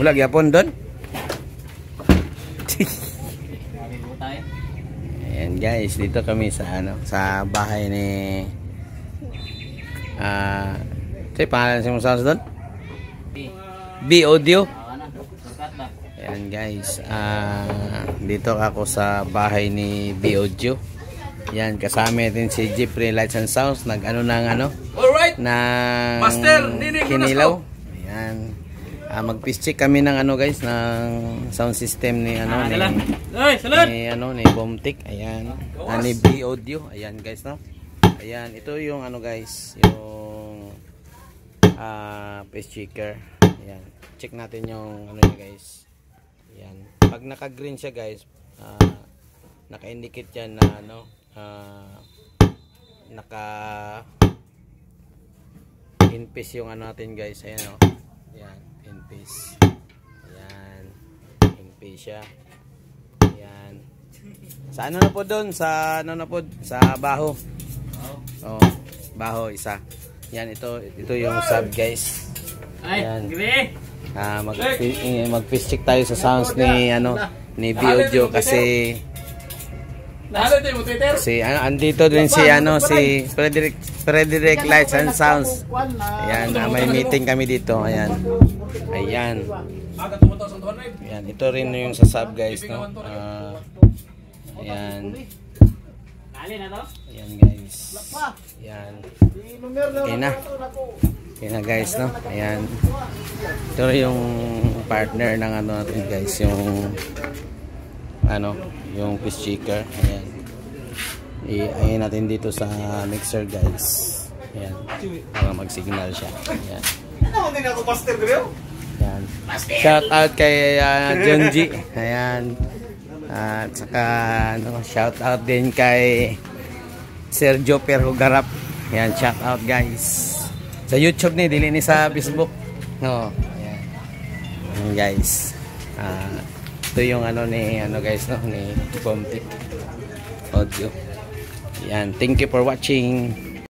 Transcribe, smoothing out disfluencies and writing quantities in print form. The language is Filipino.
Wala gyapon doon. Ayan guys, dito kami sa sa bahay ni pangalan mo sa doon? B Audio. Ayan guys, dito ako sa bahay ni B Audio. Yan, kasama din si Jeffrey Lights and Sounds. Nag-ano ng Master, kinilaw. Ayan. Mag-piece check kami ng guys, ng sound system ni ni Bomtic. Ayan. Ni B Audio. Ayan guys, no. Ayan, ito yung guys, yung piece checker. Ayan. Check natin yung niya guys. Ayan. Pag naka-green siya guys, naka-indicate yan na naka in-piece yung natin guys. Ayan Ayan, in-piece. Ayan. In-piece siya. Ayan. Sa na po doon? Sa na po? Sa baho. Oh, baho isa. Yan, ito yung sub guys. Ayan. Mag-piece check tayo sa sounds ni B Audio kasi andito din si Frederick Lights and Sounds. Ayan, may meeting kami dito. Ayan. Ayan, ito rin yung sa sub guys, no. Ayan. Ayan guys. Ayan. Okay na guys, no. Ayan. Ito yung partner ng natin guys, yung piece checker. Ayan. I-ayin natin dito sa mixer guys. Ayan. Para mag-signal siya. Ayan. Ayan. Shout out kay John G. Ayan. At saka shout out din kay Sergio Perhugarap. Ayan, shout out guys. Sa YouTube ni, dili ni sa Facebook. No. Ayan. Ayan guys. Ito yung guys, no, ni Bomtic Audio. Yan, thank you for watching.